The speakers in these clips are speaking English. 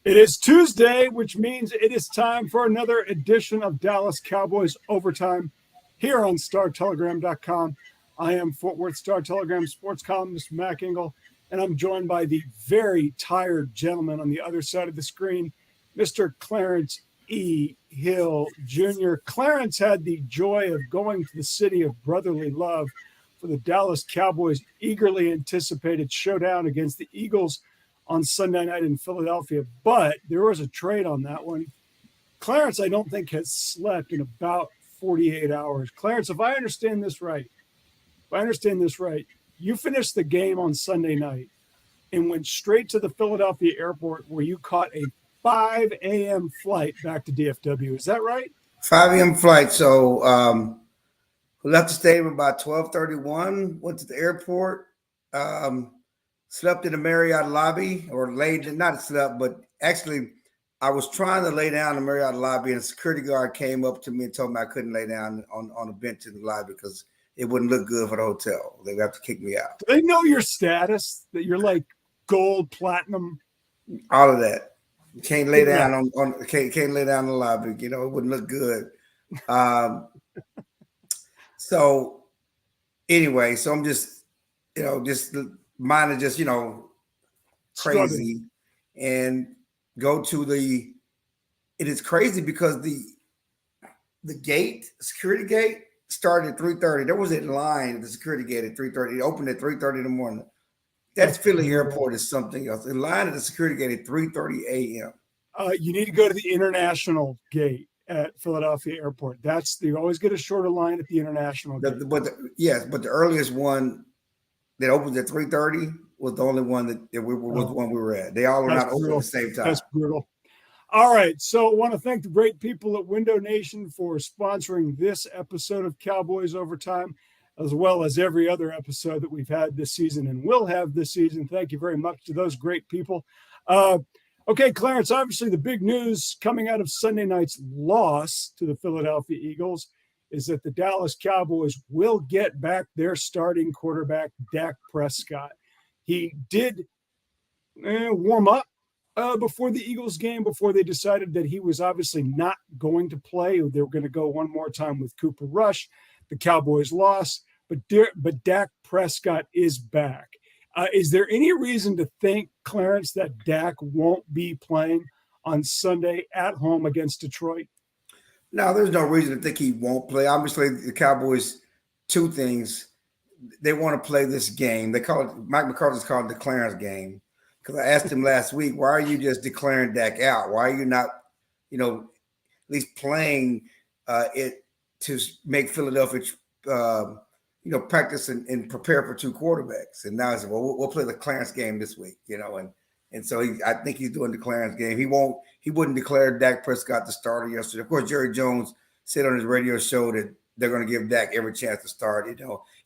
It is Tuesday, which means it is time for another edition of Dallas Cowboys Overtime here on StarTelegram.com. I am Fort Worth Star-Telegram sports columnist Mac Engel, and I'm joined by the very tired gentleman on the other side of the screen, Mr. Clarence E. Hill Jr. Clarence had the joy of going to the city of brotherly love for the Dallas Cowboys' eagerly anticipated showdown against the Eagles on Sunday night in Philadelphia, but there was a trade on that one. Clarence, I don't think, has slept in about 48 hours. Clarence, if I understand this right, you finished the game on Sunday night and went straight to the Philadelphia airport where you caught a 5 a.m. flight back to DFW. Is that right? 5 a.m. flight. So we left the stadium about 12:31, went to the airport, slept in the Marriott lobby, or not slept, but actually I was trying to lay down in the Marriott lobby, and a security guard came up to me and told me I couldn't lay down on a bench in the lobby because it wouldn't look good for the hotel. They would have to kick me out. Do they know your status, that you're like gold, platinum? All of that. You can't lay down can't lay down in the lobby. You know, it wouldn't look good. So anyway, so I'm just, mine is just, crazy. And go to it is crazy because the security gate started at 3:30. There was a line at the security gate at 3:30. It opened at 3:30 in the morning. That's Philly airport is something else. The line at the security gate at 3:30 a.m. You need to go to the international gate at Philadelphia Airport. You always get a shorter line at the international gate. But the earliest one that opens at 3:30 was the only one that the one we were at. They all are not open at the same time. That's brutal. All right, so I want to thank the great people at Window Nation for sponsoring this episode of Cowboys Overtime, as well as every other episode that we've had this season and will have this season. Thank you very much to those great people. Okay, Clarence, obviously the big news coming out of Sunday night's loss to the Philadelphia Eagles is that the Dallas Cowboys will get back their starting quarterback, Dak Prescott. He did warm up before the Eagles game, before they decided that he was obviously not going to play. They were going to go one more time with Cooper Rush. The Cowboys lost, but Dak Prescott is back. Is there any reason to think, Clarence, that Dak won't be playing on Sunday at home against Detroit? No, there's no reason to think he won't play. Obviously, the Cowboys, two things. They want to play this game. Mike McCarthy's called it the Clarence game. Because I asked him last week, why are you just declaring Dak out? Why are you not, at least playing it to make Philadelphia, practice and prepare for two quarterbacks? And now I said, well, we'll play the Clarence game this week, and so I think he's doing the Clarence game. He wouldn't declare Dak Prescott the starter yesterday. Of course, Jerry Jones said on his radio show that they're going to give Dak every chance to start.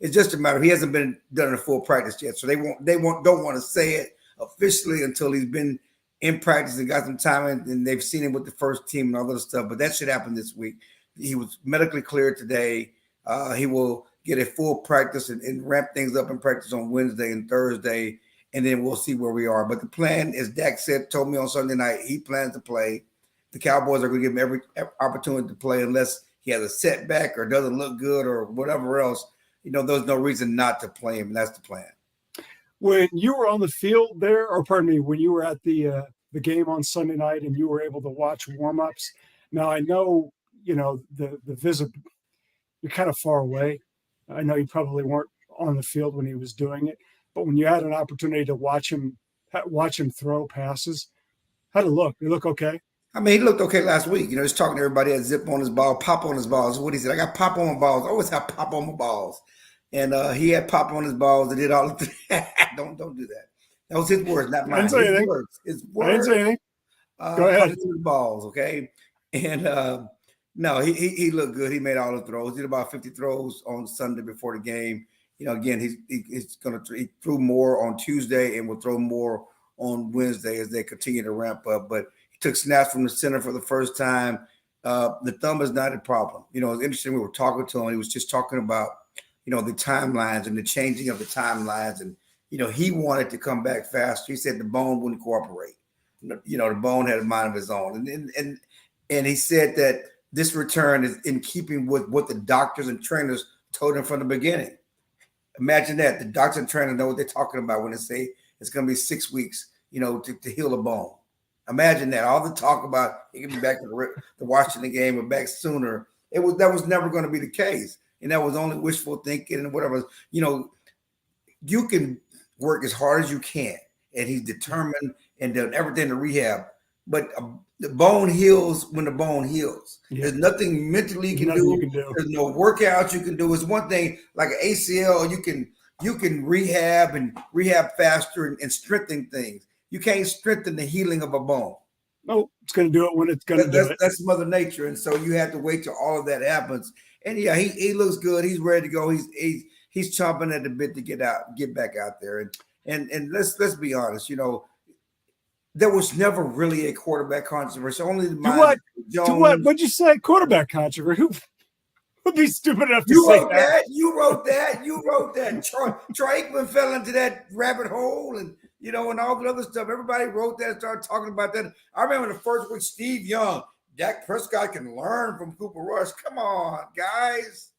It's just a matter of he hasn't been done a full practice yet, so don't want to say it officially until he's been in practice and got some time and they've seen him with the first team and all that stuff. But that should happen this week. He was medically cleared today. He will get a full practice and ramp things up in practice on Wednesday and Thursday, and then we'll see where we are. But the plan, as Dak told me on Sunday night, he plans to play. The Cowboys are going to give him every opportunity to play unless he has a setback or doesn't look good or whatever else. There's no reason not to play him, and that's the plan. When you were on the field there, when you were at the game on Sunday night and you were able to watch warm-ups, now I know, the visit, you're kind of far away. I know you probably weren't on the field when he was doing it, but when you had an opportunity to watch him throw passes, how'd it look? Did it look okay? I mean, he looked okay last week. He's talking to everybody, had zip on his ball, pop on his balls. What he said, I got pop on my balls. I always have pop on my balls. And he had pop on his balls and did all the things. Don't do that. That was his words, not mine. His words. His words. I didn't say anything. Go ahead. His balls, okay? And no, he looked good. He made all the throws. He did about 50 throws on Sunday before the game. Again, he threw more on Tuesday and will throw more on Wednesday as they continue to ramp up. But he took snaps from the center for the first time. The thumb is not a problem. It's interesting. We were talking to him. He was just talking about the timelines and the changing of the timelines. And, he wanted to come back faster. He said the bone wouldn't cooperate. the Bone had a mind of his own, and he said that this return is in keeping with what the doctors and trainers told him from the beginning. Imagine that the doctors and trainers know what they're talking about when they say it's going to be 6 weeks, to heal a bone. Imagine that. All the talk about he can be back to the Washington game or back sooner. That was never going to be the case, and that was only wishful thinking and whatever. You can work as hard as you can, and he's determined and done everything to rehab. But the bone heals when the bone heals. Yeah. There's nothing mentally you can do. There's no workouts you can do. It's one thing like an ACL. You can rehab faster and strengthen things. You can't strengthen the healing of a bone. No, it's going to do it when it's going to do it. That's Mother Nature, and so you have to wait till all of that happens. And yeah, he looks good. He's ready to go. He's chomping at the bit to get back out there. And let's be honest. There was never really a quarterback controversy. Only the Jones. What'd you say? Quarterback controversy? Who would be stupid enough to say that? You wrote that. Troy Aikman fell into that rabbit hole, and all the other stuff. Everybody wrote that and started talking about that. I remember the first week, Steve Young, Dak Prescott can learn from Cooper Rush. Come on, guys.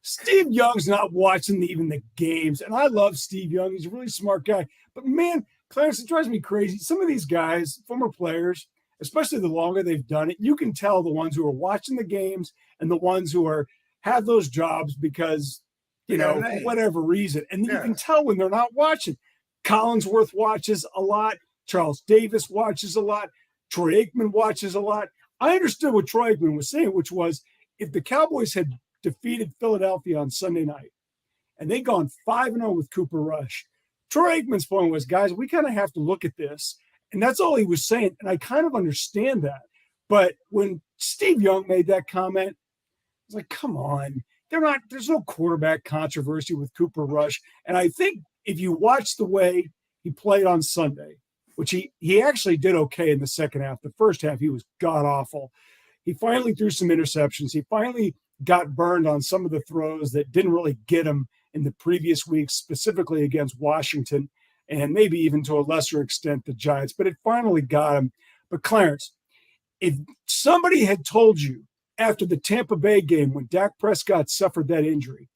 Steve Young's not watching even the games, and I love Steve Young. He's a really smart guy. But, man, Clarence, it drives me crazy. Some of these guys, former players, especially the longer they've done it, you can tell the ones who are watching the games and the ones who have those jobs because, for whatever reason. And you can tell when they're not watching. Collinsworth watches a lot. Charles Davis watches a lot. Troy Aikman watches a lot. I understood what Troy Aikman was saying, which was if the Cowboys had defeated Philadelphia on Sunday night and they'd gone 5-0 with Cooper Rush, Troy Aikman's point was, guys, we kind of have to look at this. And that's all he was saying. And I kind of understand that. But when Steve Young made that comment, I was like, come on. There's no quarterback controversy with Cooper Rush. And I think if you watch the way he played on Sunday, which he actually did okay in the second half. The first half, he was god-awful. He finally threw some interceptions. He finally got burned on some of the throws that didn't really get him in the previous weeks, specifically against Washington, and maybe even to a lesser extent the Giants. But it finally got him. But Clarence, if somebody had told you after the Tampa Bay game when Dak Prescott suffered that injury,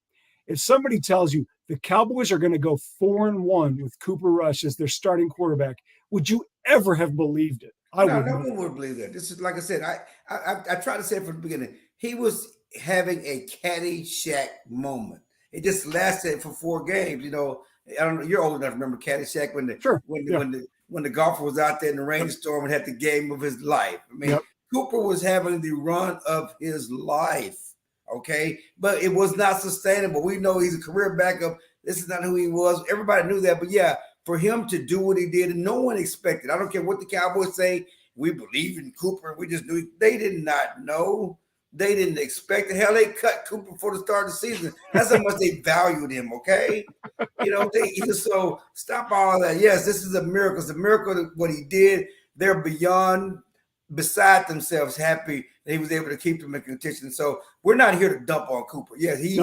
if somebody tells you the Cowboys are going to go 4-1 with Cooper Rush as their starting quarterback, would you ever have believed it? No one would believe that. This is, like I said, I tried to say it from the beginning. He was having a Caddyshack moment. It just lasted for 4 games. I don't know. You're old enough to remember Caddyshack when the golfer was out there in the rainstorm and had the game of his life. I mean, Cooper was having the run of his life. Okay, but it was not sustainable. We know he's a career backup. This is not who he was. Everybody knew that. But yeah, for him to do what he did, and no one expected. I don't care what the Cowboys say. We believe in Cooper. We just knew. They did not know. They didn't expect it. Hell, they cut Cooper before the start of the season. That's how much they valued him. Okay, so stop all that. Yes, this is a miracle. It's a miracle of what he did. They're beside themselves, happy that he was able to keep them in contention. So we're not here to dump on Cooper. Yes, he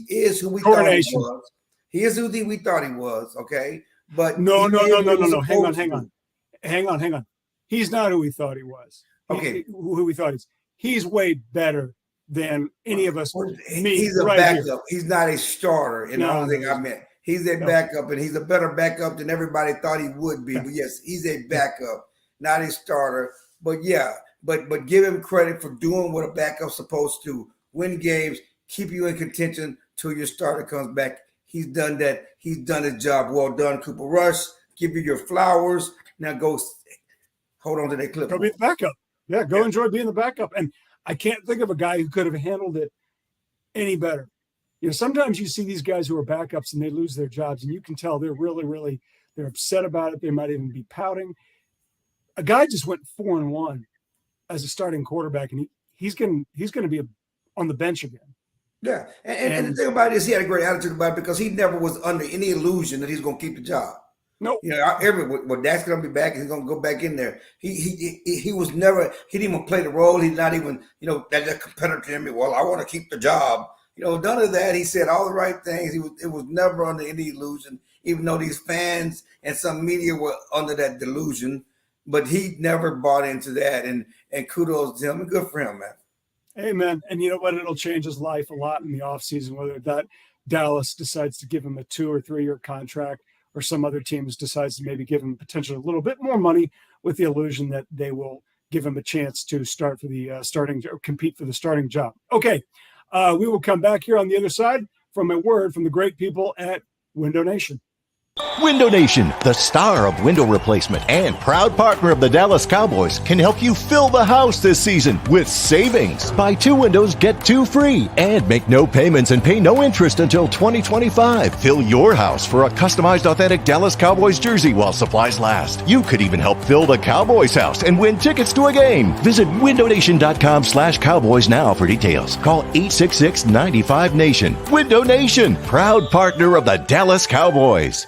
is who we thought he was. He is who we thought he was. Okay, but no. Hang on. He's not who we thought he was. Okay, who we thought he is. He's way better than any of us. He's a backup. Here. He's not a starter. And the only thing I meant, he's a backup, and he's a better backup than everybody thought he would be. But yes, he's a backup, not a starter. But yeah, but give him credit for doing what a backup's supposed to: win games, keep you in contention till your starter comes back. He's done that. He's done his job. Well done, Cooper Rush. Give you your flowers. Now go hold on to that clip. Go be the backup. Yeah, enjoy being the backup. And I can't think of a guy who could have handled it any better. Sometimes you see these guys who are backups and they lose their jobs, and you can tell they're really, they're upset about it. They might even be pouting. A guy just went 4-1 as a starting quarterback, and he's going to be on the bench again. Yeah, and the thing about it is he had a great attitude about it because he never was under any illusion that he's going to keep the job. No, Dak's going to be back and he's going to go back in there. He was never. He didn't even play the role. He's not even that competitor to him. Well, I want to keep the job. None of that. He said all the right things. It was never under any illusion, even though these fans and some media were under that delusion. but he never bought into that. And kudos to him, and good for him, man. Amen. And you know what? It'll change his life a lot in the offseason, whether that Dallas decides to give him a 2 or 3 year contract, or some other teams decides to maybe give him potentially a little bit more money with the illusion that they will give him a chance to start for the starting or compete for the starting job. Okay. We will come back here on the other side from a word from the great people at Window Nation. Window Nation, the star of window replacement and proud partner of the Dallas Cowboys, can help you fill the house this season with savings. Buy 2 windows, get 2 free, and make no payments and pay no interest until 2025. Fill your house for a customized authentic Dallas Cowboys jersey while supplies last. You could even help fill the Cowboys house and win tickets to a game. Visit windownation.com/Cowboys now for details. Call 866-95-NATION. Window Nation, proud partner of the Dallas Cowboys.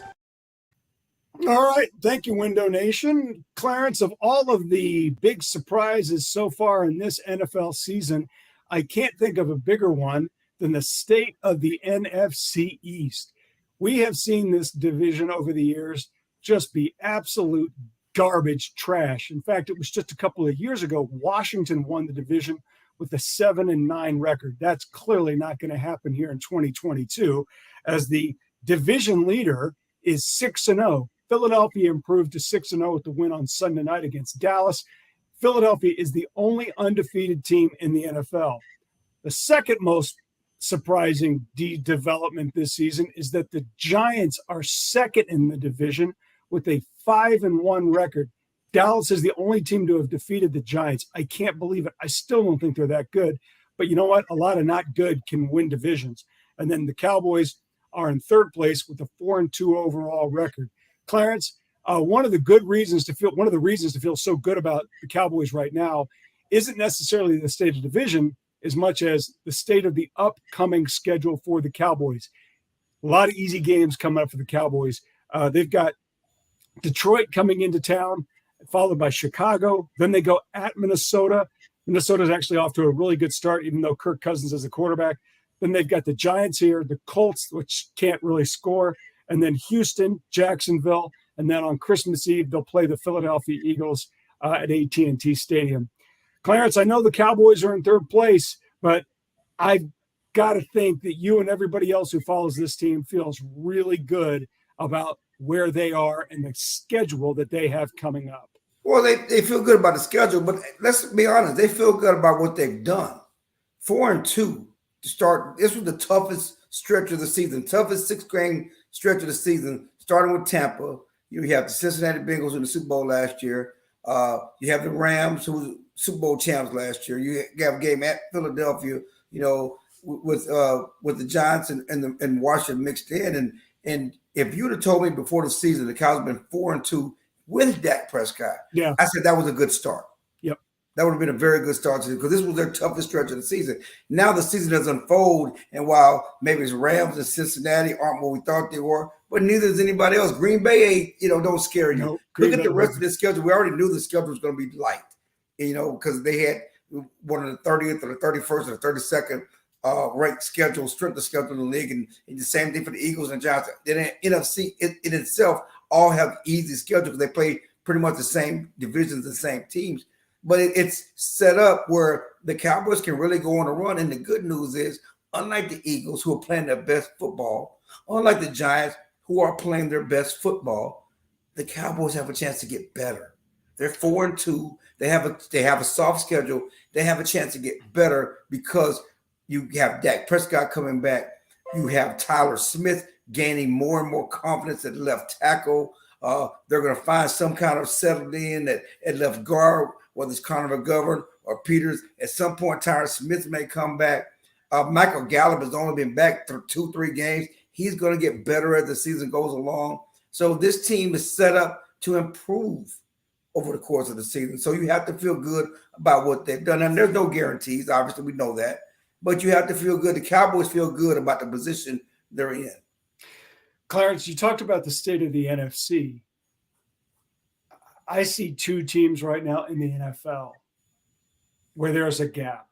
All right. Thank you, Window Nation. Clarence, of all of the big surprises so far in this NFL season, I can't think of a bigger one than the state of the NFC East. We have seen this division over the years just be absolute garbage trash. In fact, it was just a couple of years ago, Washington won the division with a 7-9 record. That's clearly not going to happen here in 2022, as the division leader is 6-0. Philadelphia improved to 6-0 with the win on Sunday night against Dallas. Philadelphia is the only undefeated team in the NFL. The second most surprising development this season is that the Giants are second in the division with a 5-1 record. Dallas is the only team to have defeated the Giants. I can't believe it. I still don't think they're that good. But you know what? A lot of not good can win divisions. And then the Cowboys are in third place with a 4-2 overall record. Clarence, one of the reasons to feel so good about the Cowboys right now isn't necessarily the state of the division as much as the state of the upcoming schedule for the Cowboys. A lot of easy games coming up for the Cowboys. They've got Detroit coming into town, followed by Chicago. Then they go at Minnesota. Minnesota's actually off to a really good start, even though Kirk Cousins is a quarterback. Then they've got the Giants here, the Colts, which can't really score, and then Houston, Jacksonville, and then on Christmas Eve, they'll play the Philadelphia Eagles at AT&T Stadium. Clarence, I know the Cowboys are in third place, but I've got to think that you and everybody else who follows this team feels really good about where they are and the schedule that they have coming up. Well, they feel good about the schedule, but let's be honest, they feel good about what they've done. 4-2 to start. This was the toughest stretch of the season, toughest 6-game stretch of the season, starting with Tampa. You have the Cincinnati Bengals in the Super Bowl last year. You have the Rams, who were Super Bowl champs last year. You have a game at Philadelphia, with the Giants and Washington mixed in. And if you'd have told me before the season the Cowboys been 4-2 with Dak Prescott, yeah, I said that was a good start. Yep. That would have been a very good start to it, because this was their toughest stretch of the season. Now the season does unfold, and while maybe it's Rams and Cincinnati aren't what we thought they were, but neither is anybody else. Green Bay ain't, don't scare you. Nope. Look at the rest of the schedule. We already knew the schedule was going to be light, because they had one of the 30th or the 31st or the 32nd ranked schedule, strength of schedule in the league, and the same thing for the Eagles and Giants. The NFC in itself all have easy schedule because they play pretty much the same divisions, the same teams. But it's set up where the Cowboys can really go on a run. And the good news is, unlike the Eagles, who are playing their best football, unlike the Giants, who are playing their best football, the Cowboys have a chance to get better. They're 4-2. They have a soft schedule. They have a chance to get better because you have Dak Prescott coming back. You have Tyler Smith gaining more and more confidence at left tackle. They're going to find some kind of settled in at left guard, whether it's Connor McGovern or Peters. At some point, Tyler Smith may come back. Michael Gallup has only been back for 2-3 games. He's going to get better as the season goes along. So this team is set up to improve over the course of the season. So you have to feel good about what they've done. And there's no guarantees. Obviously, we know that. But you have to feel good. The Cowboys feel good about the position they're in. Clarence, you talked about the state of the NFC. I see 2 teams right now in the NFL where there's a gap.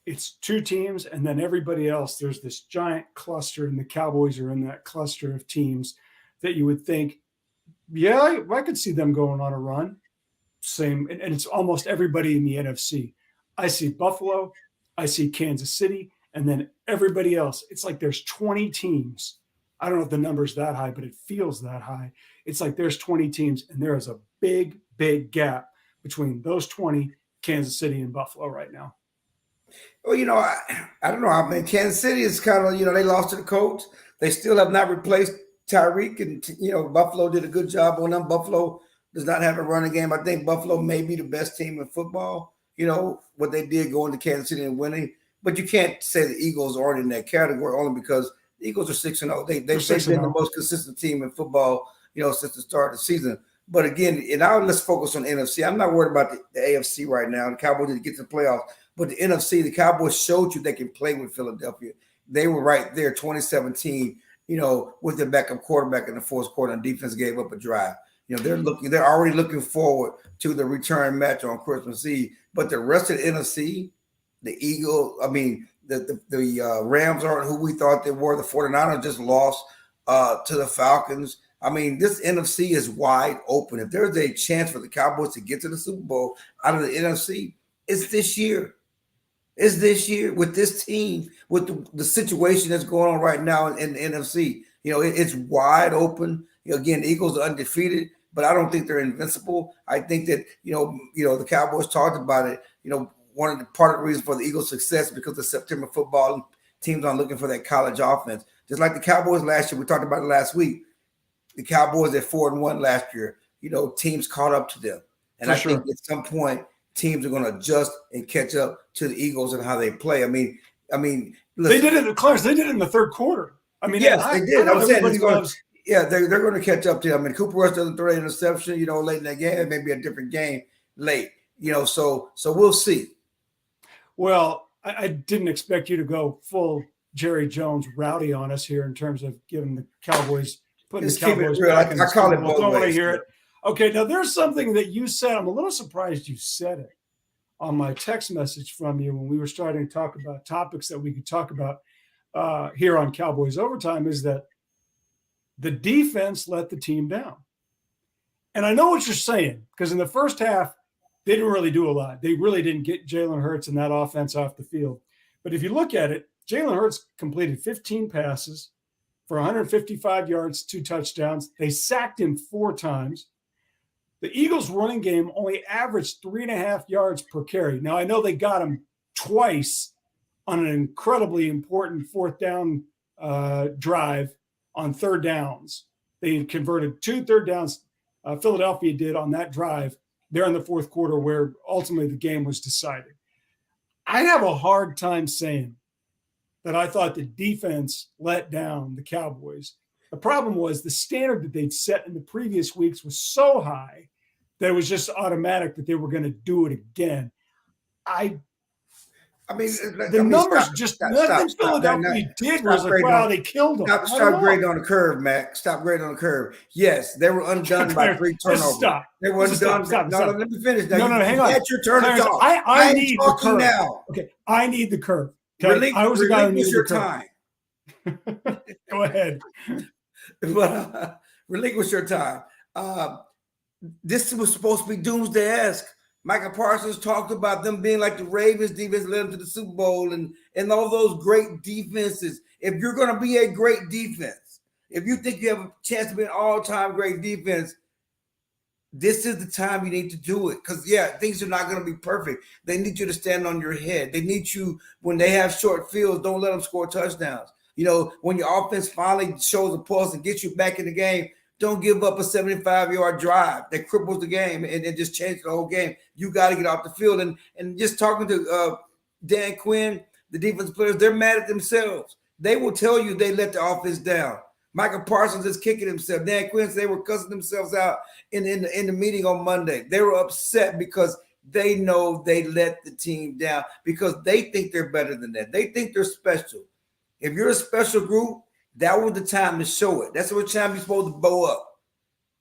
It's 2 teams, and then everybody else, there's this giant cluster, and the Cowboys are in that cluster of teams that you would think, yeah, I could see them going on a run. same, and it's almost everybody in the NFC. I see Buffalo, I see Kansas City, and then everybody else. It's like there's 20 teams. I don't know if the number's that high, but it feels that high. It's like there's 20 teams, and there is a big, big gap between those 20, Kansas City and Buffalo right now. Well, I don't know. I mean, Kansas City is kind of, they lost to the coach. They still have not replaced Tyreek, and, Buffalo did a good job on them. Buffalo does not have a running game. I think Buffalo may be the best team in football, what they did going to Kansas City and winning. But you can't say the Eagles aren't in that category only because the Eagles are 6-0. They've been the most consistent team in football, since the start of the season. But again, and now let's focus on the NFC. I'm not worried about the AFC right now. The Cowboys need to get to the playoffs. But the NFC, the Cowboys showed you they can play with Philadelphia. They were right there, 2017, with their backup quarterback in the fourth quarter, and defense gave up a drive. They're already looking forward to the return match on Christmas Eve. But the rest of the NFC, the Eagles, the Rams aren't who we thought they were. The 49ers just lost to the Falcons. This NFC is wide open. If there's a chance for the Cowboys to get to the Super Bowl out of the NFC, it's this year. It's this year with this team, with the situation that's going on right now in the NFC. It's wide open. Again, the Eagles are undefeated, but I don't think they're invincible. I think that, the Cowboys talked about it. One of the part of the reason for the Eagles' success because of September football, teams aren't looking for that college offense. Just like the Cowboys last year, we talked about it last week. The Cowboys at 4-1 last year, teams caught up to them. And I think at some point, teams are going to adjust and catch up to the Eagles and how they play. Listen, they did it, Clarence. They did it in the third quarter. Yes, they did. I'm saying they're going to catch up to them. Cooper Rush doesn't throw an interception, late in that game. It may be a different game late, so we'll see. Well, I didn't expect you to go full Jerry Jones rowdy on us here in terms of giving the Cowboys, putting Just the Cowboys back in the I call it Super both Bowl. Don't want to ways. hear it. Okay, now there's something that you said. I'm a little surprised you said it on my text message from you when we were starting to talk about topics that we could talk about here on Cowboys Overtime, is that the defense let the team down. And I know what you're saying, because in the first half, they didn't really do a lot. They really didn't get Jalen Hurts and that offense off the field. But if you look at it, Jalen Hurts completed 15 passes for 155 yards, 2 touchdowns. They sacked him 4 times. The Eagles' running game only averaged 3.5 yards per carry. Now, I know they got him twice on an incredibly important fourth down drive on third downs. They converted 2 third downs. Philadelphia did on that drive there in the fourth quarter, where ultimately the game was decided. I have a hard time saying that I thought the defense let down the Cowboys. The problem was the standard that they'd set in the previous weeks was so high that it was just automatic that they were going to do it again. The numbers nothing Philadelphia did was like, wow, they killed them. Stop grading on the curve, Mac. Stop grading on the curve. Yes, they were undone by 3 turnovers. Stop. They were undone. Stop. Let me finish. Now, no, hang on. That's your turn to talk. I need the curve. Now. Okay, I need the curve. Okay? I was the guy who needed your the curve. time. Go ahead. But relinquish your time. This was supposed to be doomsday-esque. Michael Parsons talked about them being like the Ravens defense led them to the Super Bowl and all those great defenses. If you're going to be a great defense, if you think you have a chance to be an all-time great defense, this is the time you need to do it. Because, things are not going to be perfect. They need you to stand on your head. They need you, when they have short fields, don't let them score touchdowns. When your offense finally shows a pulse and gets you back in the game, don't give up a 75-yard drive that cripples the game and just change the whole game. You got to get off the field. And just talking to Dan Quinn, the defensive players, they're mad at themselves. They will tell you they let the offense down. Michael Parsons is kicking himself. Dan Quinn said they were cussing themselves out in the meeting on Monday. They were upset because they know they let the team down because they think they're better than that. They think they're special. If you're a special group, that was the time to show it. That's what time you're supposed to bow up.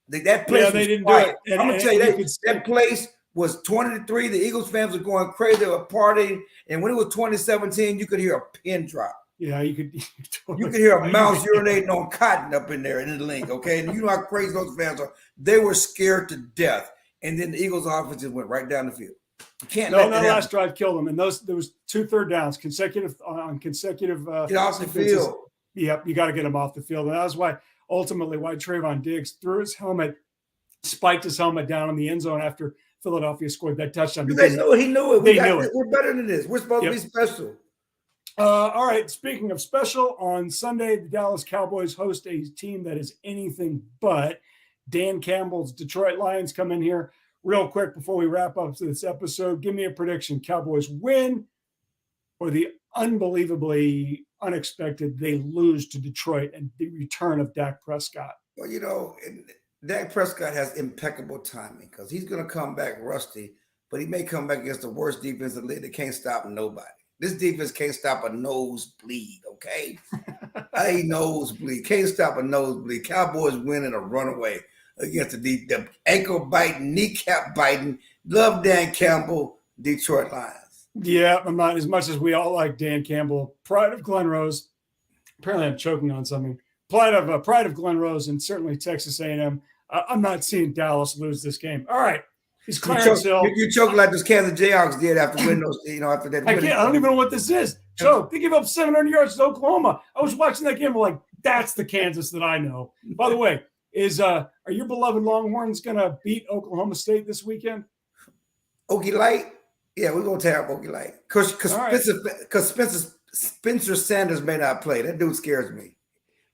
That place they didn't quiet. do it. I'm going to tell you, that place was 20-3. The Eagles fans were going crazy. They were partying. And when it was 2017, you could hear a pin drop. Yeah, you could hear a mouse urinating on cotton up in there in the link, okay? And you know how crazy those fans are. They were scared to death. and then the Eagles' offense just went right down the field. You can't No, let that that last happen. drive killed them, and there was 2 third downs consecutive. Get off the sequences. field. Yep, you got to get him off the field, and that was why Trayvon Diggs threw his helmet, spiked his helmet down in the end zone after Philadelphia scored that touchdown. They knew it. He knew it. They knew it. We're better than this. We're supposed to be special. All right. Speaking of special, on Sunday, the Dallas Cowboys host a team that is anything but. Dan Campbell's Detroit Lions come in here real quick before we wrap up this episode. Give me a prediction. Cowboys win, or the unbelievably unexpected they lose to Detroit and the return of Dak Prescott. Well, Dak Prescott has impeccable timing because he's going to come back rusty, but he may come back against the worst defense in the league that can't stop nobody. This defense can't stop a nosebleed, okay? A nosebleed. Can't stop a nosebleed. Cowboys win in a runaway against the ankle-biting, kneecap-biting, love Dan Campbell, Detroit Lions. Yeah, I'm not, as much as we all like Dan Campbell, pride of Glen Rose. Apparently I'm choking on something. Pride of Glen Rose and certainly Texas A&M. I'm not seeing Dallas lose this game. All right. He's Clarence Hill. You choke like those Kansas Jayhawks did after winning those, after that. I don't even know what this is. So they give up 700 yards to Oklahoma. I was watching that game. I'm like, that's the Kansas that I know. By the way, are your beloved Longhorns going to beat Oklahoma State this weekend? Okie Light? Yeah, we're going to tear up Okie Light. Because Spencer Sanders may not play. That dude scares me.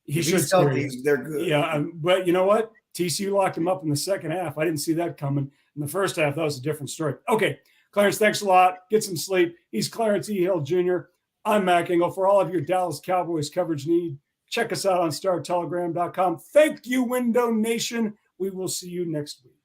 He should scare you. They're good. Yeah, but you know what? TCU locked him up in the second half. I didn't see that coming. In the first half, that was a different story. Okay, Clarence, thanks a lot. Get some sleep. He's Clarence E. Hill Jr. I'm Mac Engel. For all of your Dallas Cowboys coverage need, check us out on StarTelegram.com. Thank you, Window Nation. We will see you next week.